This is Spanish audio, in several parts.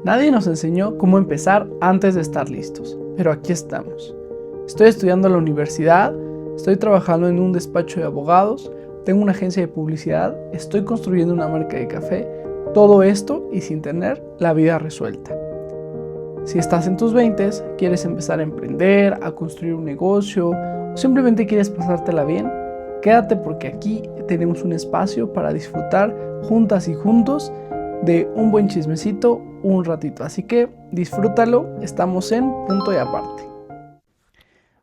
Nadie nos enseñó cómo empezar antes de estar listos, pero aquí estamos. Estoy estudiando en la universidad, estoy trabajando en un despacho de abogados, tengo una agencia de publicidad, estoy construyendo una marca de café, todo esto y sin tener la vida resuelta. Si estás en tus 20s, quieres empezar a emprender, a construir un negocio o simplemente quieres pasártela bien, quédate porque aquí tenemos un espacio para disfrutar juntas y juntos de un buen chismecito un ratito. Así que disfrútalo, estamos en Punto y Aparte.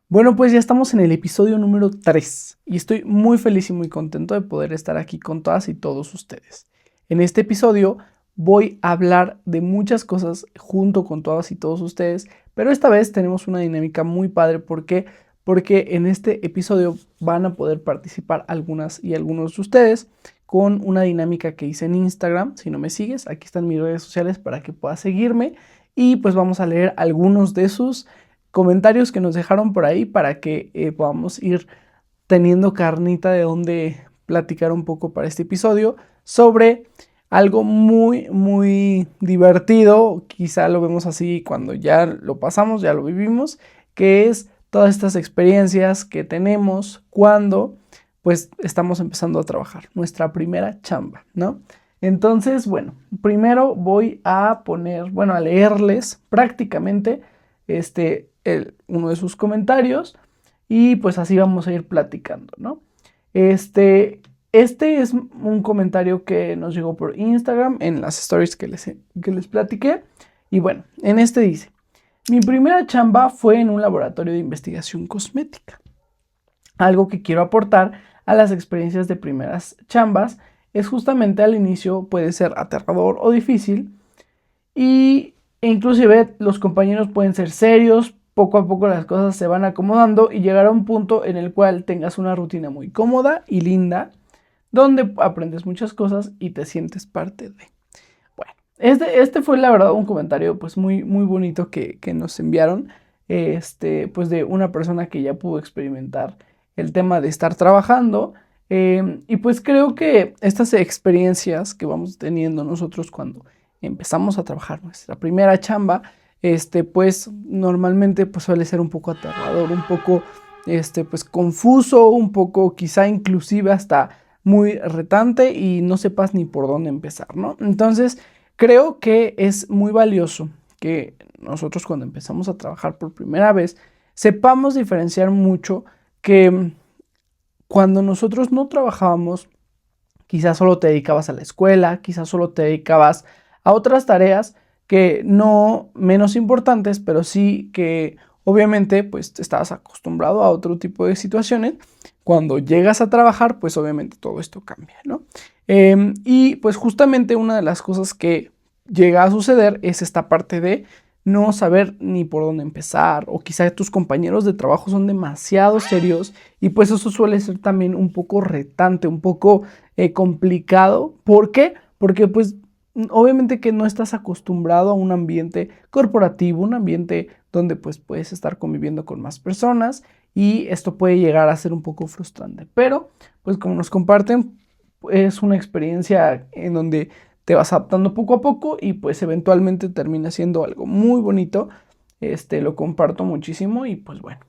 Bueno, pues ya estamos en el episodio número 3 y estoy muy feliz y muy contento de poder estar aquí con todas y todos ustedes. En este episodio voy a hablar de muchas cosas junto con todas y todos ustedes, pero esta vez tenemos una dinámica muy padre. ¿Por qué? Porque en este episodio van a poder participar algunas y algunos de ustedes con una dinámica que hice en Instagram. Si no me sigues, aquí están mis redes sociales para que puedas seguirme y pues vamos a leer algunos de sus comentarios que nos dejaron por ahí para que podamos ir teniendo carnita de donde platicar un poco para este episodio sobre algo muy divertido. Quizá lo vemos así cuando ya lo pasamos, ya lo vivimos, que es todas estas experiencias que tenemos cuando pues estamos empezando a trabajar, nuestra primera chamba, ¿no? Entonces, bueno, primero voy a a leerles prácticamente uno de sus comentarios y pues así vamos a ir platicando, ¿no? Este es un comentario que nos llegó por Instagram en las stories que les platiqué. Y bueno, en este dice: mi primera chamba fue en un laboratorio de investigación cosmética. Algo que quiero aportar a las experiencias de primeras chambas es justamente al inicio puede ser aterrador o difícil e inclusive los compañeros pueden ser serios. Poco a poco las cosas se van acomodando y llegar a un punto en el cual tengas una rutina muy cómoda y linda, donde aprendes muchas cosas y te sientes parte de. Bueno, este fue la verdad un comentario pues muy bonito que nos enviaron, pues de una persona que ya pudo experimentar el tema de estar trabajando. Y pues creo que estas experiencias que vamos teniendo nosotros cuando empezamos a trabajar nuestra primera chamba, pues normalmente pues suele ser un poco aterrador, un poco pues confuso, un poco quizá inclusive hasta muy retante y no sepas ni por dónde empezar, ¿no? Entonces creo que es muy valioso que nosotros cuando empezamos a trabajar por primera vez sepamos diferenciar mucho que cuando nosotros no trabajábamos, quizás solo te dedicabas a la escuela, quizás solo te dedicabas a otras tareas que no menos importantes, pero sí que obviamente pues estabas acostumbrado a otro tipo de situaciones. Cuando llegas a trabajar, pues obviamente todo esto cambia, ¿no? Y pues justamente una de las cosas que llega a suceder es esta parte de no saber ni por dónde empezar, o quizá tus compañeros de trabajo son demasiado serios y pues eso suele ser también un poco retante, un poco complicado. ¿Por qué? Porque pues obviamente que no estás acostumbrado a un ambiente corporativo, un ambiente donde pues puedes estar conviviendo con más personas y esto puede llegar a ser un poco frustrante. Pero pues como nos comparten, es una experiencia en donde te vas adaptando poco a poco y pues eventualmente termina siendo algo muy bonito. Lo comparto muchísimo y pues bueno.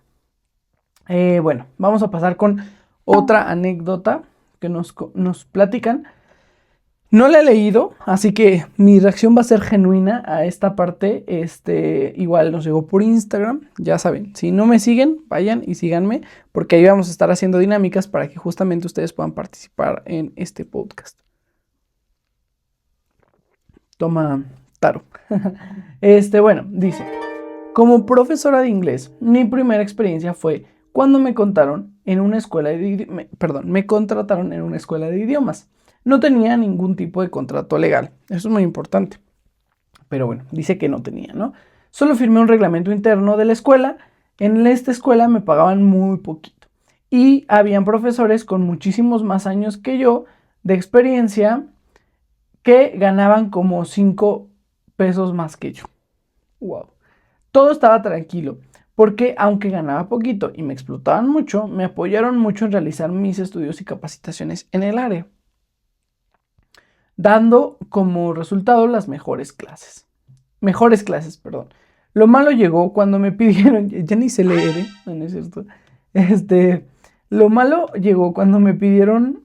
Bueno, vamos a pasar con otra anécdota que nos platican. No la he leído, así que mi reacción va a ser genuina a esta parte. Igual nos llegó por Instagram, ya saben, si no me siguen, vayan y síganme, porque ahí vamos a estar haciendo dinámicas para que justamente ustedes puedan participar en este podcast. Toma, Taro. Bueno, dice: como profesora de inglés, mi primera experiencia fue cuando me contrataron en una escuela de idiomas. No tenía ningún tipo de contrato legal. Eso es muy importante. Pero bueno, dice que no tenía, ¿no? Solo firmé un reglamento interno de la escuela. En esta escuela me pagaban muy poquito. Y habían profesores con muchísimos más años que yo de experiencia que ganaban como 5 pesos más que yo. Wow. Todo estaba tranquilo, porque aunque ganaba poquito y me explotaban mucho, me apoyaron mucho en realizar mis estudios y capacitaciones en el área, dando como resultado las mejores clases. mejores clases, perdón. Lo malo llegó cuando me pidieron, ya ni sé leer, ¿eh? No, no es cierto. Lo malo llegó cuando me pidieron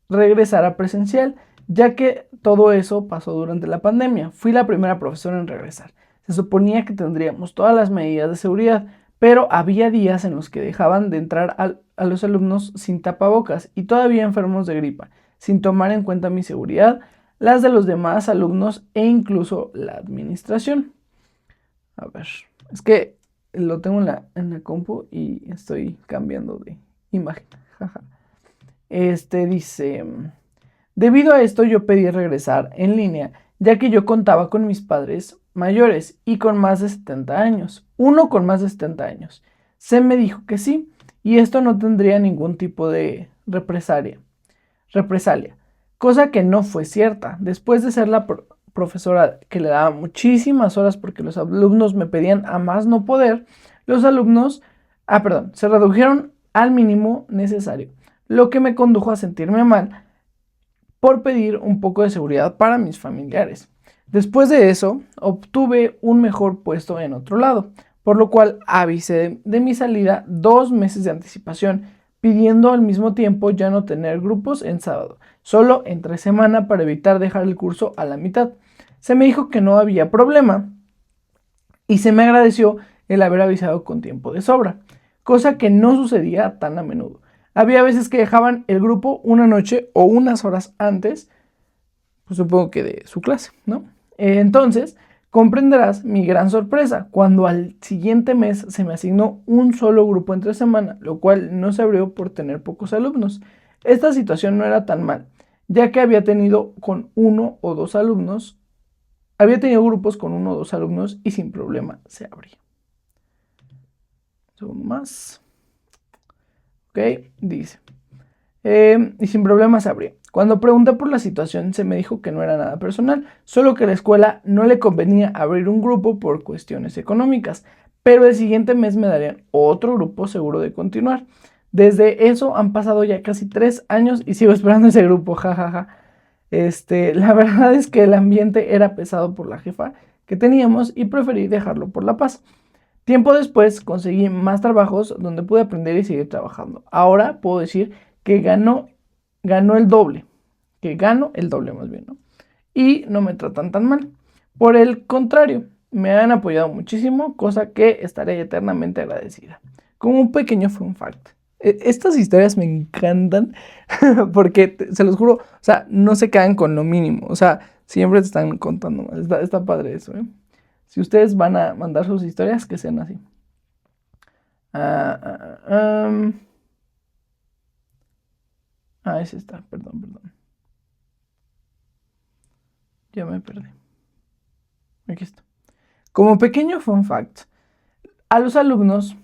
regresar a presencial, ya que todo eso pasó durante la pandemia. Fui la primera profesora en regresar. Se suponía que tendríamos todas las medidas de seguridad, pero había días en los que dejaban de entrar a los alumnos sin tapabocas y todavía enfermos de gripa, sin tomar en cuenta mi seguridad, las de los demás alumnos e incluso la administración. A ver, es que lo tengo en la compu y estoy cambiando de imagen. Jaja. Dice, debido a esto yo pedí regresar en línea, ya que yo contaba con mis padres mayores y con más de 70 años. Uno con más de 70 años. Se me dijo que sí, y esto no tendría ningún tipo de represalia, cosa que no fue cierta. Después de ser la profesora que le daba muchísimas horas porque los alumnos me pedían a más no poder, los alumnos, se redujeron al mínimo necesario, lo que me condujo a sentirme mal por pedir un poco de seguridad para mis familiares. Después de eso, obtuve un mejor puesto en otro lado, por lo cual avisé de mi salida 2 meses de anticipación, pidiendo al mismo tiempo ya no tener grupos en sábado, solo entre semana para evitar dejar el curso a la mitad. Se me dijo que no había problema y se me agradeció el haber avisado con tiempo de sobra, cosa que no sucedía tan a menudo. Había veces que dejaban el grupo una noche o unas horas antes, pues supongo que de su clase, ¿no? Entonces, comprenderás mi gran sorpresa cuando al siguiente mes se me asignó un solo grupo entre semana, lo cual no se abrió por tener pocos alumnos. Esta situación no era tan mal, ya que había tenido grupos con uno o dos alumnos y sin problema se abría. Un segundo más. Ok, dice. Y sin problema se abría. Cuando pregunté por la situación se me dijo que no era nada personal, solo que a la escuela no le convenía abrir un grupo por cuestiones económicas, pero el siguiente mes me darían otro grupo seguro de continuar. Desde eso han pasado ya casi 3 años y sigo esperando ese grupo, jajaja. La verdad es que el ambiente era pesado por la jefa que teníamos y preferí dejarlo por la paz. Tiempo después conseguí más trabajos donde pude aprender y seguir trabajando. Ahora puedo decir que gano el doble, más bien, ¿no? Y no me tratan tan mal. Por el contrario, me han apoyado muchísimo, cosa que estaré eternamente agradecida. Como un pequeño fun fact. Estas historias me encantan porque, se los juro, o sea, no se quedan con lo mínimo. O sea, siempre te están contando más. Está padre eso, ¿eh? Si ustedes van a mandar sus historias, que sean así. Ese está, perdón. Ya me perdí. Aquí está. Como pequeño fun fact, a los alumnos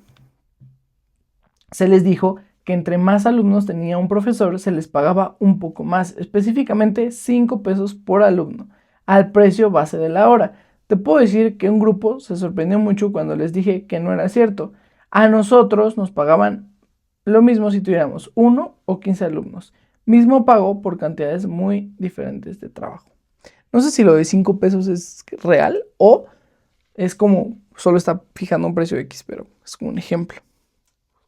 se les dijo que entre más alumnos tenía un profesor, se les pagaba un poco más, específicamente 5 pesos por alumno, al precio base de la hora. Te puedo decir que un grupo se sorprendió mucho cuando les dije que no era cierto. A nosotros nos pagaban lo mismo si tuviéramos 1 o 15 alumnos. Mismo pago por cantidades muy diferentes de trabajo. No sé si lo de 5 pesos es real o es como solo está fijando un precio X, pero es como un ejemplo.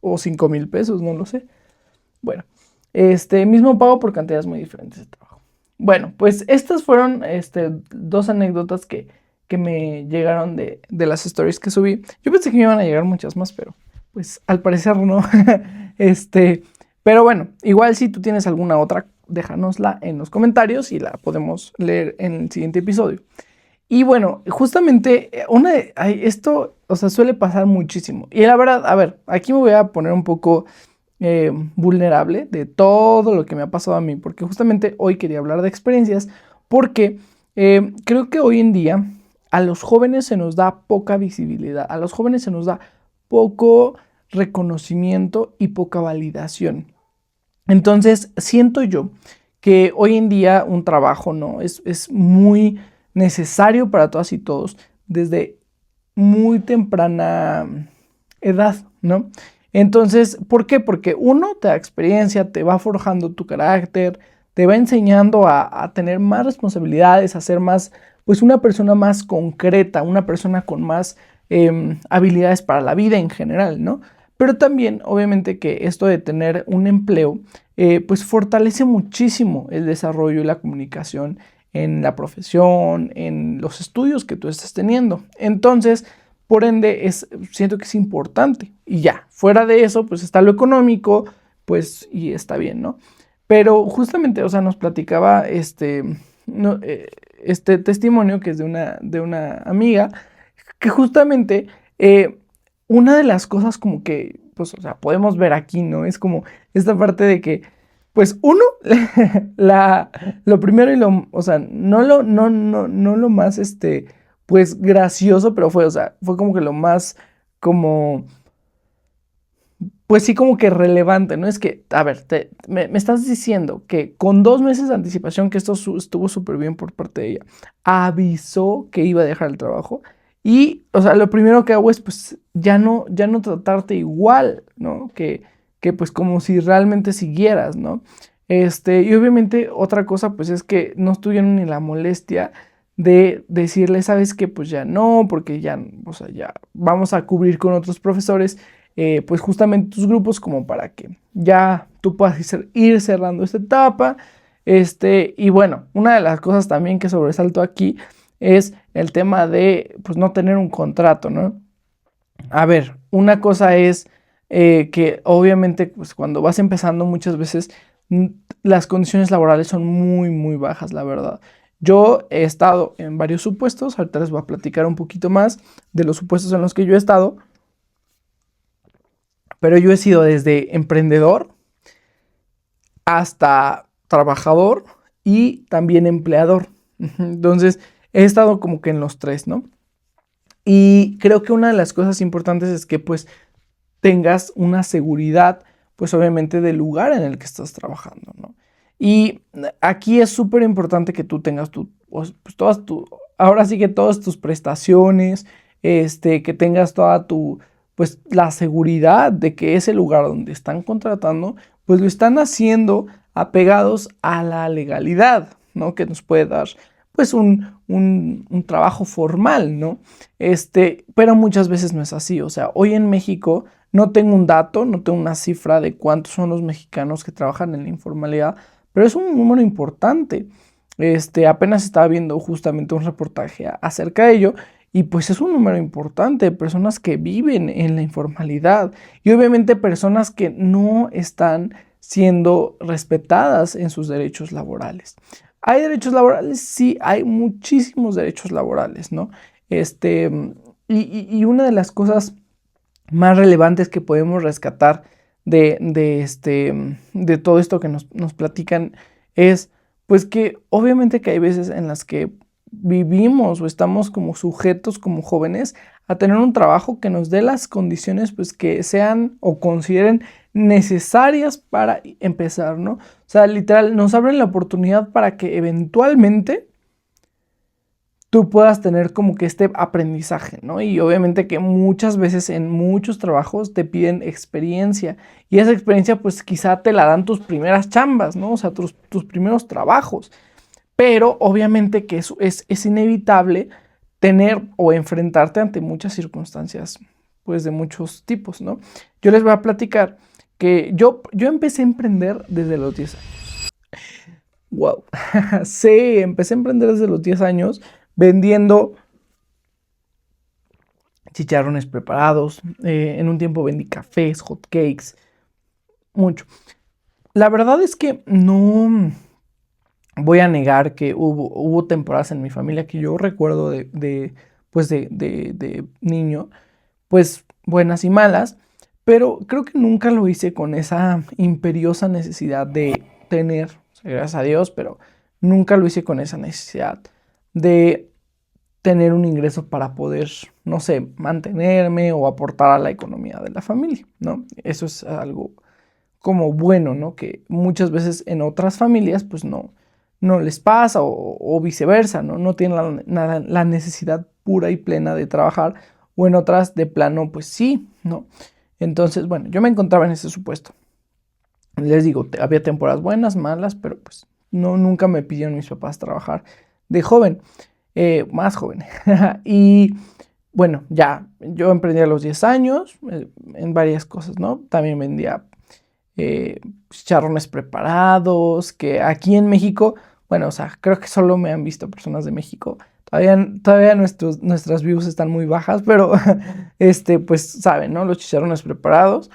O 5,000 pesos, no lo sé. Bueno, mismo pago por cantidades muy diferentes de trabajo. Bueno, pues estas fueron 2 anécdotas que me llegaron de las stories que subí. Yo pensé que me iban a llegar muchas más, pero pues al parecer no. Pero bueno, igual si tú tienes alguna otra, déjanosla en los comentarios y la podemos leer en el siguiente episodio. Y bueno, justamente esto, o sea, suele pasar muchísimo. Y la verdad, a ver, aquí me voy a poner un poco vulnerable de todo lo que me ha pasado a mí, porque justamente hoy quería hablar de experiencias, porque creo que hoy en día a los jóvenes se nos da poca visibilidad, a los jóvenes se nos da poco reconocimiento y poca validación. Entonces, siento yo que hoy en día un trabajo, ¿no? Es muy necesario para todas y todos desde muy temprana edad, ¿no? Entonces, ¿por qué? Porque uno te da experiencia, te va forjando tu carácter, te va enseñando a tener más responsabilidades, a ser más pues una persona más concreta, una persona con más habilidades para la vida en general, ¿no? Pero también, obviamente, que esto de tener un empleo, pues fortalece muchísimo el desarrollo y la comunicación en la profesión, en los estudios que tú estés teniendo. Entonces, por ende, siento que es importante. Y ya, fuera de eso, pues está lo económico, pues, y está bien, ¿no? Pero justamente, o sea, nos platicaba no, este testimonio que es de una amiga, que justamente una de las cosas como que, pues, o sea, podemos ver aquí, ¿no? Es como esta parte de que, pues, uno, lo primero y o sea, no lo más, pues, gracioso, pero fue, o sea, fue como que lo más, como, pues sí, como que relevante, ¿no? Es que, a ver, me estás diciendo que con 2 meses de anticipación, que esto estuvo súper bien por parte de ella, avisó que iba a dejar el trabajo y, o sea, lo primero que hago es, pues, ya no tratarte igual, ¿no? Que pues como si realmente siguieras, ¿no? Y obviamente otra cosa, pues, es que no tuvieron ni la molestia de decirle, ¿sabes qué? Pues ya no, porque ya, o sea, ya vamos a cubrir con otros profesores pues justamente tus grupos como para que ya tú puedas ir cerrando esta etapa. Y bueno, una de las cosas también que sobresalto aquí es el tema de pues no tener un contrato, ¿no? A ver, una cosa es que obviamente pues cuando vas empezando muchas veces las condiciones laborales son muy, muy bajas, la verdad. Yo he estado en varios supuestos, ahorita les voy a platicar un poquito más de los supuestos en los que yo he estado, pero yo he sido desde emprendedor hasta trabajador y también empleador. Entonces, he estado como que en los tres, ¿no? Y creo que una de las cosas importantes es que pues tengas una seguridad, pues obviamente del lugar en el que estás trabajando, ¿no? Y aquí es súper importante que tú tengas pues todas ahora sí que todas tus prestaciones, que tengas toda pues la seguridad de que ese lugar donde están contratando, pues lo están haciendo apegados a la legalidad, ¿no? Que nos puede dar, pues, un trabajo formal, ¿no? Pero muchas veces no es así. O sea, hoy en México no tengo un dato, no tengo una cifra de cuántos son los mexicanos que trabajan en la informalidad, pero es un número importante. Apenas estaba viendo justamente un reportaje acerca de ello y pues es un número importante de personas que viven en la informalidad y obviamente personas que no están siendo respetadas en sus derechos laborales. ¿Hay derechos laborales? Sí, hay muchísimos derechos laborales, ¿no? Y una de las cosas más relevantes que podemos rescatar de todo esto que nos platican es, pues que obviamente que hay veces en las que vivimos o estamos como sujetos como jóvenes a tener un trabajo que nos dé las condiciones pues que sean o consideren necesarias para empezar, ¿no? O sea, literal, nos abren la oportunidad para que eventualmente tú puedas tener como que este aprendizaje, ¿no? Y obviamente que muchas veces en muchos trabajos te piden experiencia y esa experiencia pues quizá te la dan tus primeras chambas, ¿no? O sea, tus primeros trabajos, pero obviamente que eso es inevitable tener o enfrentarte ante muchas circunstancias pues de muchos tipos, ¿no? Yo les voy a platicar que yo empecé a emprender desde los 10 años. Wow. Sí, empecé a emprender desde los 10 años vendiendo chicharrones preparados. En un tiempo vendí cafés, hot cakes, mucho. La verdad es que no voy a negar que hubo temporadas en mi familia que yo recuerdo pues de niño, pues buenas y malas, pero creo que nunca lo hice con esa imperiosa necesidad de tener, gracias a Dios, pero nunca lo hice con esa necesidad de tener un ingreso para poder, no sé, mantenerme o aportar a la economía de la familia, ¿no? Eso es algo como bueno, ¿no? Que muchas veces en otras familias pues no les pasa o viceversa, ¿no? No tienen la necesidad pura y plena de trabajar o en otras de plano pues sí, ¿no? Entonces, bueno, yo me encontraba en ese supuesto. Les digo, había temporadas buenas, malas, pero pues no, nunca me pidieron mis papás trabajar de joven. más joven. Y bueno, ya, yo emprendí a los 10 años en varias cosas, ¿no? También vendía chicharrones preparados, que aquí en México, bueno, o sea, creo que solo me han visto personas de México. Todavía nuestras views están muy bajas, pero pues saben, ¿no? Los chicharrones preparados.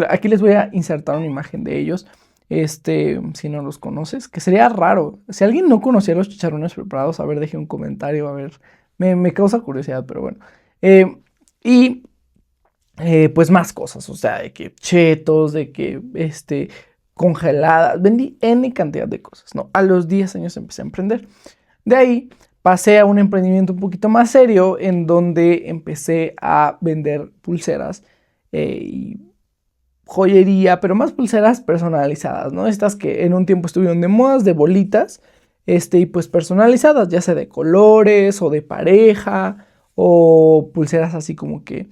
Aquí les voy a insertar una imagen de ellos, si no los conoces, que sería raro. Si alguien no conocía los chicharrones preparados, a ver, deje un comentario, a ver, me causa curiosidad, pero bueno. Y pues más cosas, o sea, de que chetos, de que, congeladas, vendí N cantidad de cosas, ¿no? A los 10 años empecé a emprender. De ahí pasé a un emprendimiento un poquito más serio en donde empecé a vender pulseras y joyería, pero más pulseras personalizadas, ¿no? Estas que en un tiempo estuvieron de modas, de bolitas, y pues personalizadas, ya sea de colores o de pareja o pulseras así como que,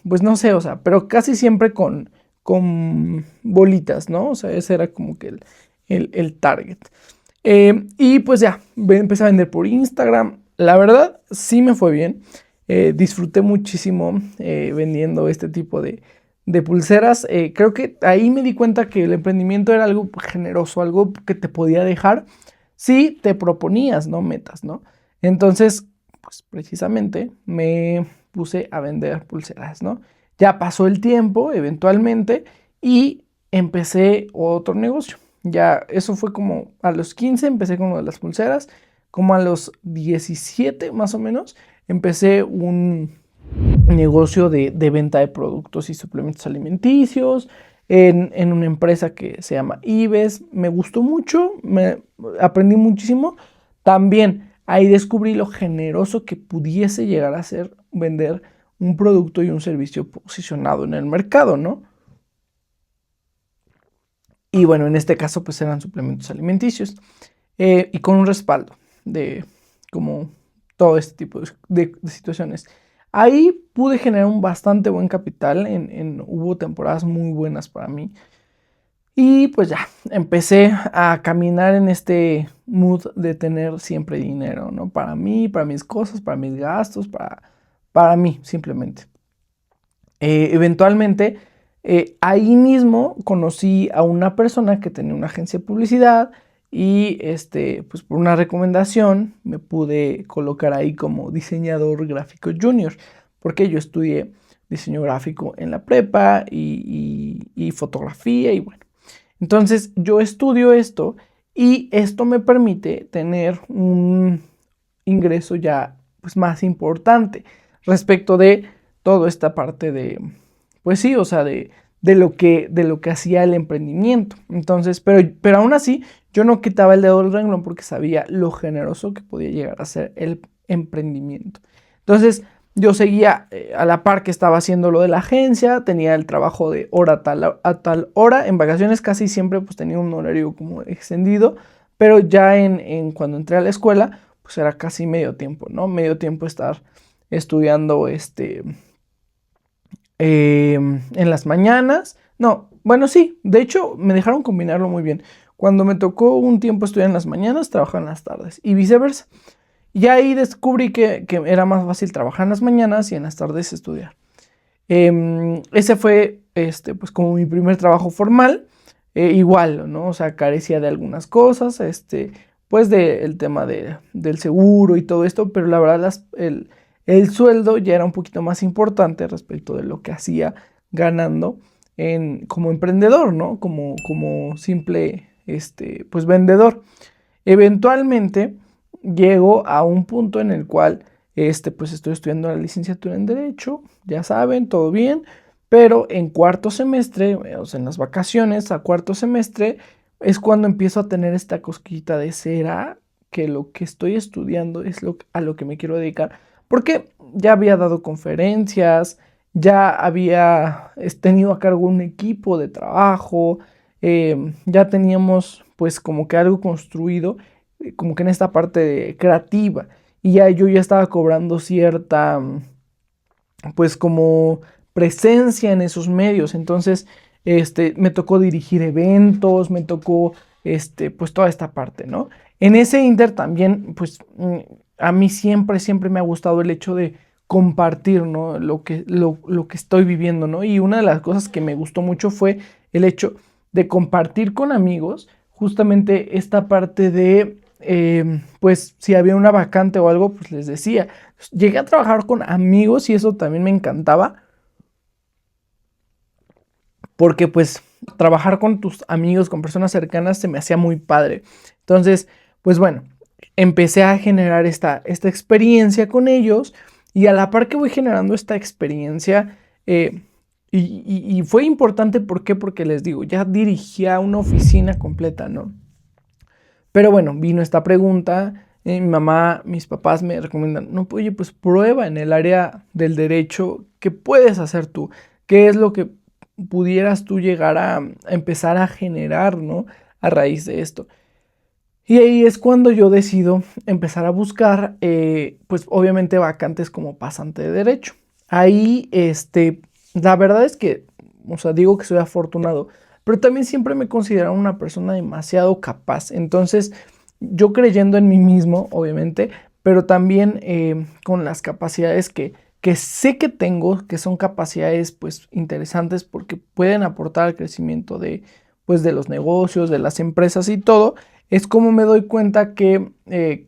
pues no sé, o sea, pero casi siempre con bolitas, ¿no? O sea, ese era como que el target. Y pues ya, empecé a vender por Instagram. La verdad, sí me fue bien. Disfruté muchísimo vendiendo este tipo de pulseras. Creo que ahí me di cuenta que el emprendimiento era algo generoso, algo que te podía dejar si te proponías, ¿no? Metas, ¿no? Entonces, pues precisamente me puse a vender pulseras, ¿no? Ya pasó el tiempo, eventualmente, y empecé otro negocio. Ya, eso fue como a los 15 empecé con lo de las pulseras, como a los 17 más o menos, empecé un negocio de venta de productos y suplementos alimenticios en una empresa que se llama Ives. Me gustó mucho, aprendí muchísimo. También ahí descubrí lo generoso que pudiese llegar a ser vender un producto y un servicio posicionado en el mercado, ¿no? Y bueno, en este caso pues eran suplementos alimenticios y con un respaldo de como todo este tipo de situaciones. Ahí pude generar un bastante buen capital, hubo temporadas muy buenas para mí. Y pues ya, empecé a caminar en este mood de tener siempre dinero, ¿no? Para mí, para mis cosas, para mis gastos, para mí, simplemente. Eventualmente, ahí mismo conocí a una persona que tenía una agencia de publicidad y pues por una recomendación me pude colocar ahí como diseñador gráfico junior, porque yo estudié diseño gráfico en la prepa y fotografía y bueno. Entonces yo estudio esto y esto me permite tener un ingreso ya pues más importante respecto de toda esta parte de, pues sí, o sea, de lo que hacía el emprendimiento. Entonces, pero aún así, yo no quitaba el dedo del renglón porque sabía lo generoso que podía llegar a ser el emprendimiento. Entonces, yo seguía a la par que estaba haciendo lo de la agencia, tenía el trabajo de hora a tal hora. En vacaciones casi siempre pues tenía un horario como extendido, pero ya cuando entré a la escuela, pues era casi medio tiempo, ¿no? Medio tiempo estar estudiando en las mañanas. No, bueno, sí, de hecho me dejaron combinarlo muy bien. Cuando me tocó un tiempo estudiar en las mañanas, trabajaba en las tardes y viceversa. Y ahí descubrí que era más fácil trabajar en las mañanas y en las tardes estudiar. Ese fue, pues como mi primer trabajo formal. Igual, ¿no? O sea, carecía de algunas cosas, pues del tema del seguro y todo esto, pero la verdad el sueldo ya era un poquito más importante respecto de lo que hacía ganando como emprendedor, ¿no? Como simple, pues vendedor. Eventualmente llego a un punto en el cual, pues estoy estudiando la licenciatura en Derecho, ya saben, todo bien, pero en cuarto semestre, o sea, en las vacaciones a cuarto semestre, es cuando empiezo a tener esta cosquillita de ¿será que lo que estoy estudiando es a lo que me quiero dedicar? Porque ya había dado conferencias, ya había tenido a cargo un equipo de trabajo, ya teníamos pues como que algo construido, como que en esta parte creativa, y ya yo ya estaba cobrando cierta, pues como presencia en esos medios. Entonces, me tocó dirigir eventos, me tocó, pues toda esta parte, ¿no? En ese inter también, pues a mí siempre me ha gustado el hecho de compartir, ¿no? Lo que estoy viviendo, ¿no? Y una de las cosas que me gustó mucho fue el hecho de compartir con amigos justamente esta parte de, pues, si había una vacante o algo, pues les decía. Llegué a trabajar con amigos y eso también me encantaba, porque pues trabajar con tus amigos, con personas cercanas, se me hacía muy padre. Entonces, pues bueno, empecé a generar esta experiencia con ellos y a la par que voy generando esta experiencia, y fue importante, ¿por qué? Porque les digo, ya dirigía una oficina completa, ¿no? Pero bueno, vino esta pregunta, mi mamá, mis papás me recomiendan, no, oye, pues prueba en el área del derecho, ¿qué puedes hacer tú? ¿Qué es lo que pudieras tú llegar a empezar a generar, ¿no? A raíz de esto. Y ahí es cuando yo decido empezar a buscar, pues obviamente vacantes como pasante de derecho. Ahí, la verdad es que, o sea, digo que soy afortunado, pero también siempre me considero una persona demasiado capaz. Entonces, yo creyendo en mí mismo, obviamente, pero también con las capacidades que sé que tengo, que son capacidades pues interesantes porque pueden aportar al crecimiento de, pues, de los negocios, de las empresas y todo, es como me doy cuenta que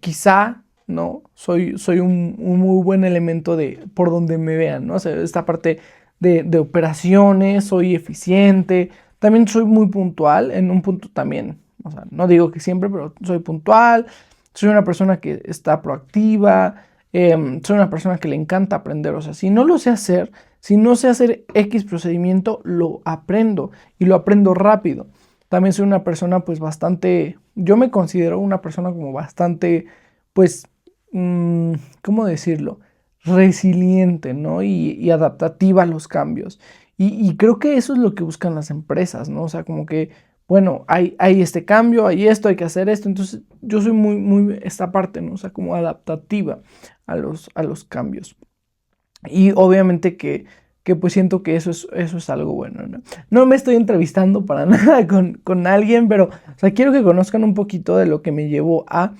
quizá, ¿no? Soy un muy buen elemento de por donde me vean, ¿no? O sea, esta parte de operaciones, soy eficiente, también soy muy puntual, en un punto también, o sea, no digo que siempre, pero soy puntual, soy una persona que está proactiva, soy una persona que le encanta aprender, o sea, si no lo sé hacer, si no sé hacer X procedimiento, lo aprendo y lo aprendo rápido. También soy una persona pues bastante, yo me considero una persona como bastante, pues, ¿cómo decirlo? Resiliente, ¿no? Y adaptativa a los cambios. Y creo que eso es lo que buscan las empresas, ¿no? O sea, como que, bueno, hay este cambio, hay esto, hay que hacer esto. Entonces, yo soy muy esta parte, ¿no? O sea, como adaptativa a los cambios. Y obviamente que pues siento que eso es algo bueno, ¿no? No me estoy entrevistando para nada con alguien, pero o sea, quiero que conozcan un poquito de lo que me llevó a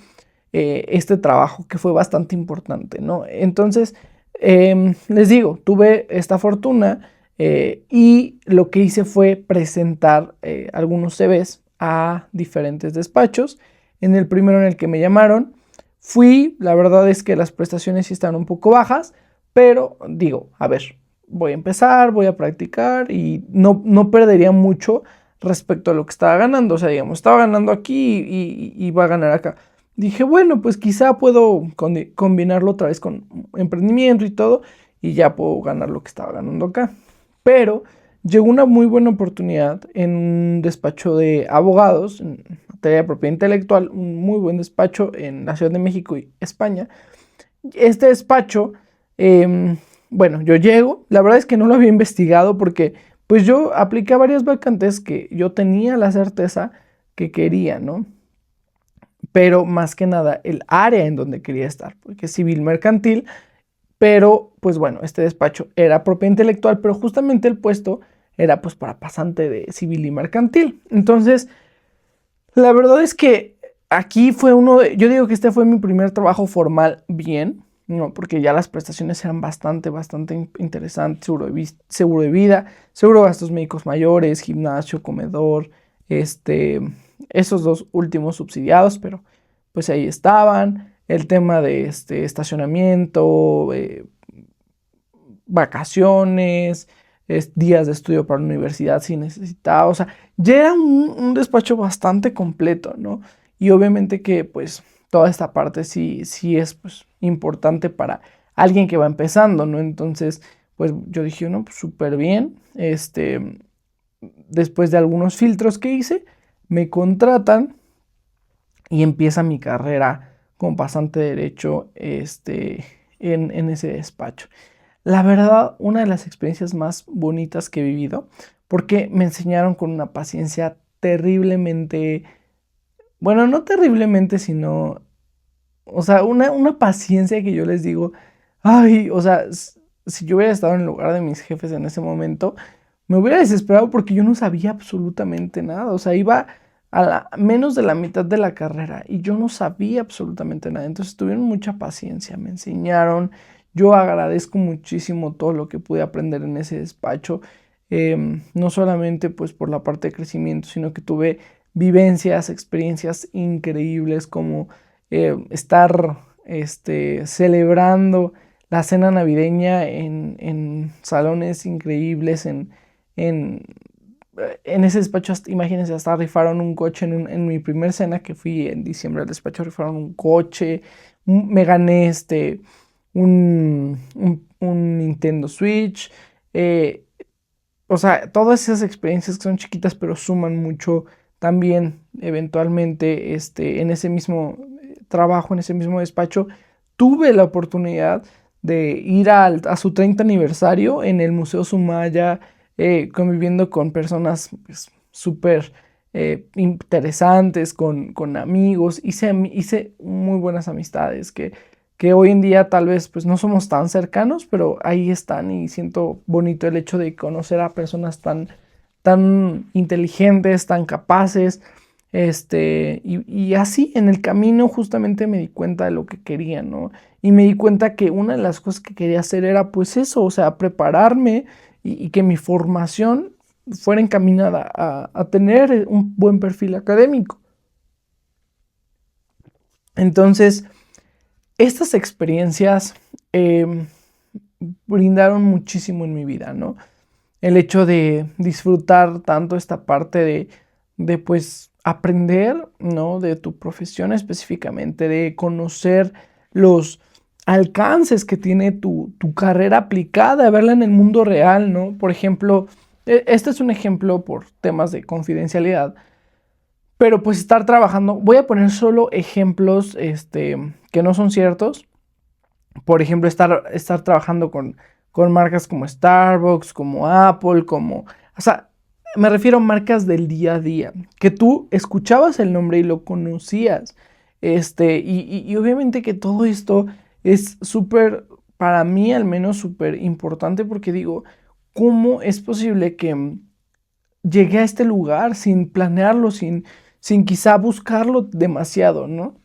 este trabajo que fue bastante importante, ¿no? Entonces, les digo, tuve esta fortuna, y lo que hice fue presentar algunos CVs a diferentes despachos. En el primero en el que me llamaron, fui, la verdad es que las prestaciones sí están un poco bajas, pero digo, a ver, voy a empezar, voy a practicar y no perdería mucho respecto a lo que estaba ganando. O sea, digamos, estaba ganando aquí y va a ganar acá. Dije, bueno, pues quizá puedo combinarlo otra vez con emprendimiento y todo y ya puedo ganar lo que estaba ganando acá. Pero llegó una muy buena oportunidad en un despacho de abogados en materia de propiedad intelectual, un muy buen despacho en la Ciudad de México y España. Este despacho, bueno, yo llego, la verdad es que no lo había investigado porque pues yo apliqué a varias vacantes que yo tenía la certeza que quería, ¿no? Pero más que nada el área en donde quería estar, porque es civil mercantil, pero pues bueno, este despacho era propiedad intelectual, pero justamente el puesto era pues para pasante de civil y mercantil. Entonces, la verdad es que aquí fue yo digo que este fue mi primer trabajo formal bien, ¿no? Porque ya las prestaciones eran bastante interesantes, seguro de vida, seguro de gastos médicos mayores, gimnasio, comedor, este, esos dos últimos subsidiados, pero pues ahí estaban, el tema de estacionamiento, vacaciones, días de estudio para la universidad si necesitaba, o sea, ya era un despacho bastante completo, ¿no? Y obviamente que pues toda esta parte sí es pues importante para alguien que va empezando, ¿no? Entonces, pues yo dije, no, pues súper bien, después de algunos filtros que hice, me contratan y empieza mi carrera como pasante de derecho, en ese despacho. La verdad, una de las experiencias más bonitas que he vivido, porque me enseñaron con una paciencia terriblemente, bueno, no terriblemente, sino, o sea, una paciencia que yo les digo, ay, o sea, si yo hubiera estado en el lugar de mis jefes en ese momento, me hubiera desesperado porque yo no sabía absolutamente nada, o sea, iba menos de la mitad de la carrera y yo no sabía absolutamente nada. Entonces tuvieron mucha paciencia, me enseñaron. Yo agradezco muchísimo todo lo que pude aprender en ese despacho, no solamente pues por la parte de crecimiento, sino que tuve vivencias, experiencias increíbles como estar celebrando la cena navideña en salones increíbles, en ese despacho, imagínense, hasta rifaron un coche en mi primer cena que fui en diciembre al despacho, rifaron un coche, me gané un Nintendo Switch, eh, o sea, todas esas experiencias que son chiquitas pero suman mucho también eventualmente en ese mismo trabajo, en ese mismo despacho, tuve la oportunidad de ir a su 30 aniversario en el Museo Sumaya, conviviendo con personas pues, súper interesantes, con amigos, hice muy buenas amistades que hoy en día tal vez pues no somos tan cercanos, pero ahí están y siento bonito el hecho de conocer a personas tan inteligentes, tan capaces, y así en el camino justamente me di cuenta de lo que quería, ¿no? Y me di cuenta que una de las cosas que quería hacer era pues eso, o sea, prepararme y que mi formación fuera encaminada a tener un buen perfil académico. Entonces, estas experiencias brindaron muchísimo en mi vida, ¿no? El hecho de disfrutar tanto esta parte de pues aprender, ¿no? De tu profesión específicamente, de conocer los alcances que tiene tu carrera aplicada, verla en el mundo real, ¿no? Por ejemplo, este es un ejemplo por temas de confidencialidad, pero pues estar trabajando, voy a poner solo ejemplos, que no son ciertos. Por ejemplo, estar trabajando con marcas como Starbucks, como Apple, o sea, me refiero a marcas del día a día, que tú escuchabas el nombre y lo conocías. Y obviamente que todo esto es súper, para mí al menos súper importante porque digo, ¿cómo es posible que llegué a este lugar sin planearlo, sin quizá buscarlo demasiado, ¿no?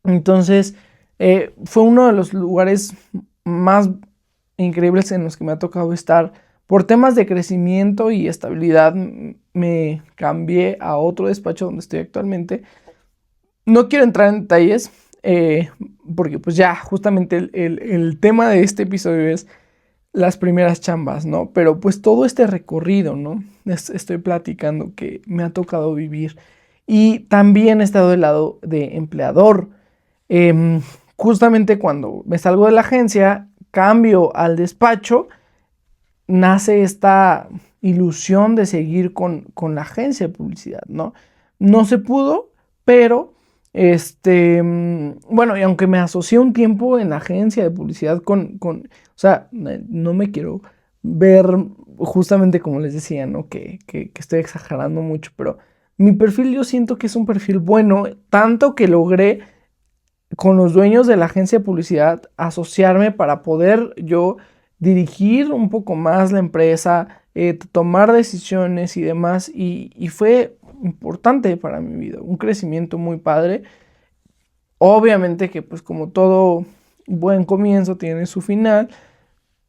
Entonces, fue uno de los lugares más increíbles en los que me ha tocado estar. Por temas de crecimiento y estabilidad, me cambié a otro despacho donde estoy actualmente. No quiero entrar en detalles, porque pues ya justamente el tema de este episodio es las primeras chambas, ¿no? Pero pues todo este recorrido, ¿no? Estoy platicando que me ha tocado vivir. Y también he estado del lado de empleador. Em, Justamente cuando me salgo de la agencia, cambio al despacho, nace esta ilusión de seguir con la agencia de publicidad, ¿no? No se pudo, pero bueno, y aunque me asocié un tiempo en la agencia de publicidad o sea, no me quiero ver justamente como les decía, ¿no? Que estoy exagerando mucho, pero mi perfil yo siento que es un perfil bueno, tanto que logré con los dueños de la agencia de publicidad asociarme para poder yo dirigir un poco más la empresa, tomar decisiones y demás, y fue importante para mi vida, un crecimiento muy padre. Obviamente que pues como todo buen comienzo tiene su final,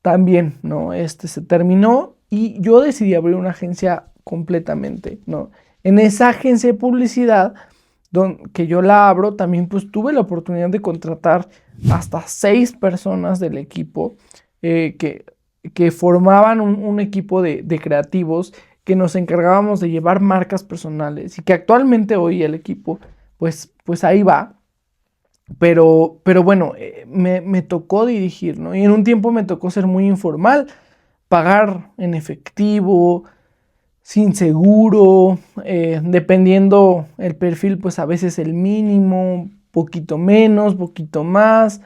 también, ¿no? Se terminó y yo decidí abrir una agencia completamente, ¿no? En esa agencia de publicidad que yo la abro, también pues tuve la oportunidad de contratar hasta 6 personas del equipo, que formaban un equipo de creativos que nos encargábamos de llevar marcas personales y que actualmente hoy el equipo pues ahí va. Pero bueno, me tocó dirigir, ¿no? Y en un tiempo me tocó ser muy informal, pagar en efectivo, sin seguro, dependiendo el perfil, pues a veces el mínimo, poquito menos, poquito más.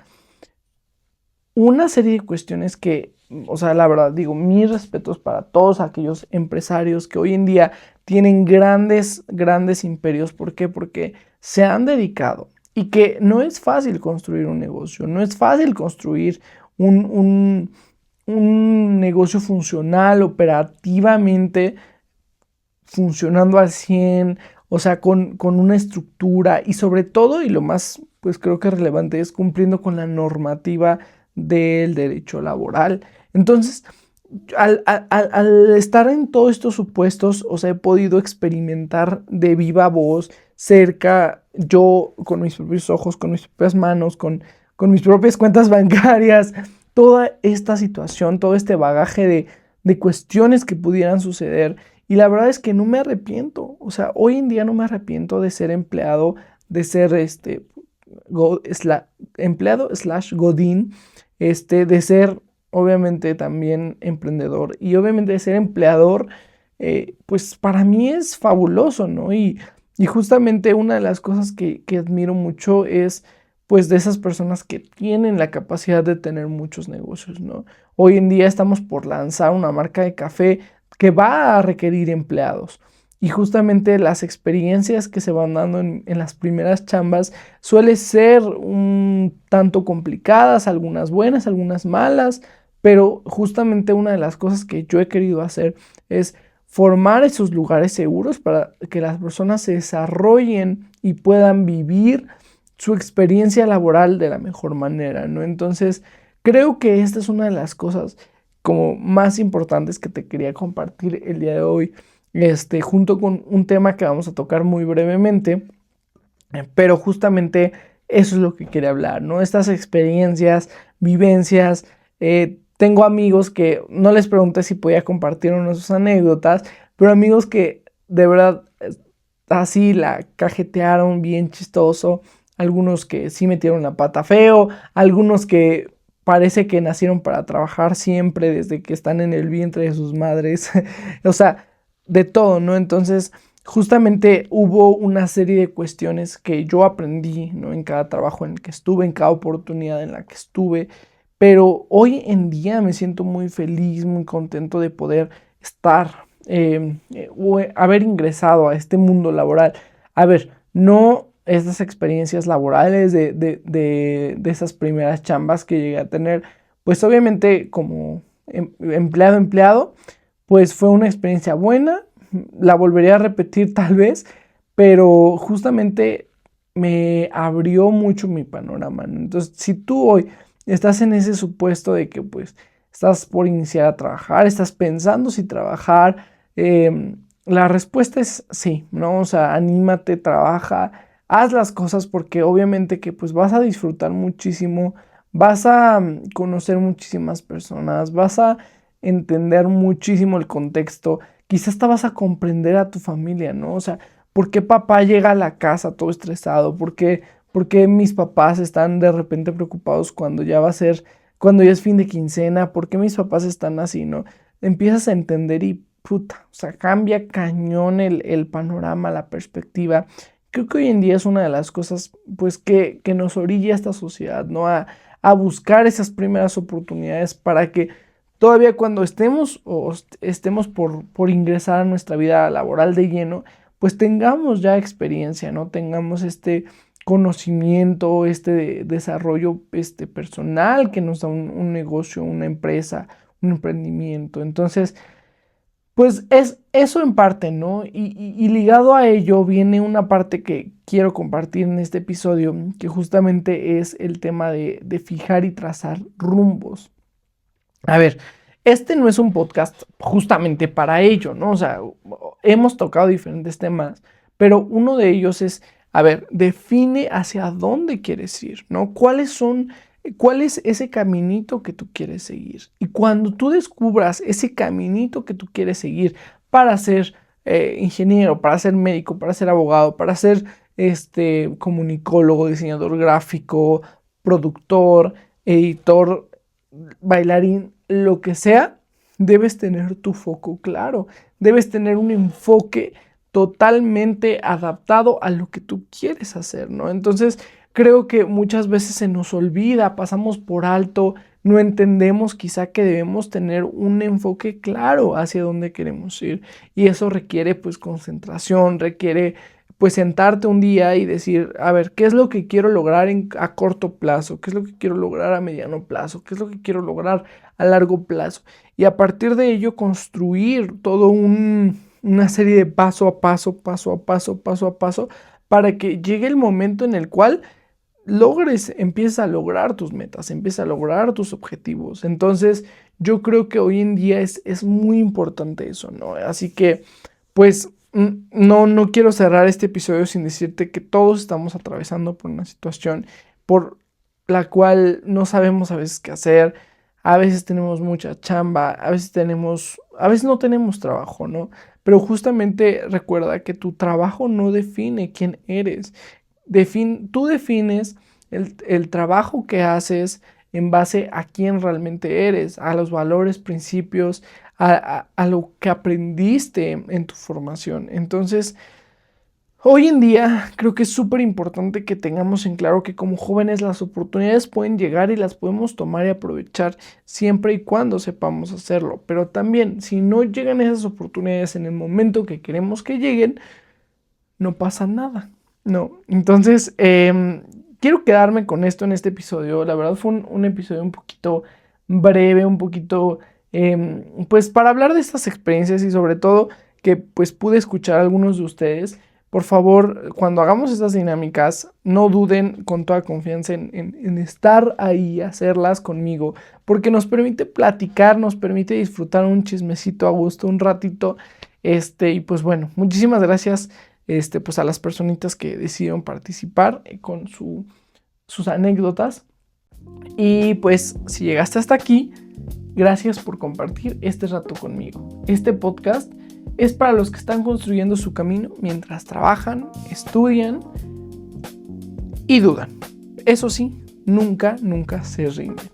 Una serie de cuestiones que, o sea, la verdad, digo, mis respetos para todos aquellos empresarios que hoy en día tienen grandes, grandes imperios. ¿Por qué? Porque se han dedicado y que no es fácil construir un negocio, no es fácil construir un negocio funcional, operativamente funcionando al 100, o sea, con una estructura y sobre todo, y lo más, pues creo que relevante es cumpliendo con la normativa del derecho laboral. Entonces, al estar en todos estos supuestos, o sea, he podido experimentar de viva voz, cerca, yo con mis propios ojos, con mis propias manos, con mis propias cuentas bancarias, toda esta situación, todo este bagaje de cuestiones que pudieran suceder. Y la verdad es que no me arrepiento, o sea, hoy en día no me arrepiento de ser empleado, de ser empleado slash godín, de ser obviamente también emprendedor y obviamente de ser empleador, pues para mí es fabuloso, ¿no? Y justamente una de las cosas que admiro mucho es pues de esas personas que tienen la capacidad de tener muchos negocios, ¿no? Hoy en día estamos por lanzar una marca de café que va a requerir empleados. Y justamente las experiencias que se van dando en las primeras chambas suelen ser un tanto complicadas, algunas buenas, algunas malas, pero justamente una de las cosas que yo he querido hacer es formar esos lugares seguros para que las personas se desarrollen y puedan vivir su experiencia laboral de la mejor manera, ¿no? Entonces, creo que esta es una de las cosas como más importantes que te quería compartir el día de hoy, junto con un tema que vamos a tocar muy brevemente, pero justamente eso es lo que quería hablar, ¿no? Estas experiencias, vivencias, tengo amigos que no les pregunté si podía compartir una de sus anécdotas, pero amigos que de verdad así la cajetearon bien chistoso, algunos que sí metieron la pata feo, algunos que parece que nacieron para trabajar siempre desde que están en el vientre de sus madres, o sea, de todo, ¿no? Entonces, justamente hubo una serie de cuestiones que yo aprendí, ¿no? En cada trabajo en el que estuve, en cada oportunidad en la que estuve, pero hoy en día me siento muy feliz, muy contento de poder estar o haber ingresado a este mundo laboral. A ver, no estas experiencias laborales de esas primeras chambas que llegué a tener, pues obviamente como empleado, pues fue una experiencia buena, la volvería a repetir tal vez, pero justamente me abrió mucho mi panorama, ¿no? Entonces, si tú hoy estás en ese supuesto de que pues estás por iniciar a trabajar, estás pensando si trabajar, la respuesta es sí, ¿no? O sea, anímate, trabaja, haz las cosas porque obviamente que pues vas a disfrutar muchísimo, vas a conocer muchísimas personas, vas a entender muchísimo el contexto, quizás hasta vas a comprender a tu familia, ¿no? O sea, ¿por qué papá llega a la casa todo estresado? ¿Por qué mis papás están de repente preocupados cuando ya va a ser, cuando ya es fin de quincena? ¿Por qué mis papás están así, no? Empiezas a entender y puta, o sea, cambia cañón el panorama, la perspectiva. Creo que hoy en día es una de las cosas, pues, que nos orilla esta sociedad, ¿no? A buscar esas primeras oportunidades para que todavía cuando estemos o estemos por ingresar a nuestra vida laboral de lleno, pues tengamos ya experiencia, ¿no? Tengamos este conocimiento, este desarrollo personal que nos da un negocio, una empresa, un emprendimiento. Entonces, pues es eso en parte, ¿no? Y ligado a ello viene una parte que quiero compartir en este episodio, que justamente es el tema de fijar y trazar rumbos. A ver, este no es un podcast justamente para ello, ¿no? O sea, hemos tocado diferentes temas, pero uno de ellos es, a ver, define hacia dónde quieres ir, ¿no? ¿Cuál es ese caminito que tú quieres seguir? Y cuando tú descubras ese caminito que tú quieres seguir para ser ingeniero, para ser médico, para ser abogado, para ser comunicólogo, diseñador gráfico, productor, editor, bailarín, lo que sea, debes tener tu foco claro, debes tener un enfoque totalmente adaptado a lo que tú quieres hacer, ¿no? Entonces, creo que muchas veces se nos olvida, pasamos por alto, no entendemos quizá que debemos tener un enfoque claro hacia dónde queremos ir y eso requiere pues concentración, requiere pues sentarte un día y decir, a ver, ¿qué es lo que quiero lograr a corto plazo? ¿Qué es lo que quiero lograr a mediano plazo? ¿Qué es lo que quiero lograr a largo plazo? Y a partir de ello construir todo una serie de paso a paso, para que llegue el momento en el cual empieza a lograr tus metas, empieza a lograr tus objetivos. Entonces, yo creo que hoy en día es muy importante eso, ¿no? Así que, pues, no quiero cerrar este episodio sin decirte que todos estamos atravesando por una situación por la cual no sabemos a veces qué hacer, a veces tenemos mucha chamba, a veces no tenemos trabajo, ¿no? Pero justamente recuerda que tu trabajo no define quién eres. Tú defines el trabajo que haces en base a quién realmente eres, a los valores, principios, a lo que aprendiste en tu formación. Entonces, hoy en día creo que es súper importante que tengamos en claro que como jóvenes las oportunidades pueden llegar y las podemos tomar y aprovechar siempre y cuando sepamos hacerlo. Pero también, si no llegan esas oportunidades en el momento que queremos que lleguen, no pasa nada, ¿no? Entonces, quiero quedarme con esto en este episodio. La verdad fue un episodio un poquito breve, un poquito, pues para hablar de estas experiencias y sobre todo que pues pude escuchar a algunos de ustedes. Por favor, cuando hagamos estas dinámicas, no duden con toda confianza en estar ahí, hacerlas conmigo, porque nos permite platicar, nos permite disfrutar un chismecito a gusto, un ratito, y pues bueno, muchísimas gracias pues a las personitas que decidieron participar con sus anécdotas. Y pues si llegaste hasta aquí, gracias por compartir este rato conmigo. Este podcast es para los que están construyendo su camino mientras trabajan, estudian y dudan. Eso sí, nunca se rinden.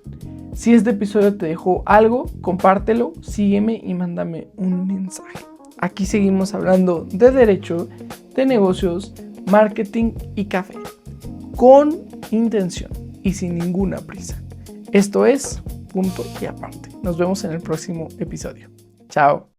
Si este episodio te dejó algo, compártelo, sígueme y mándame un mensaje. Aquí seguimos hablando de derecho, de negocios, marketing y café, con intención y sin ninguna prisa. Esto es Punto y Aparte. Nos vemos en el próximo episodio. Chao.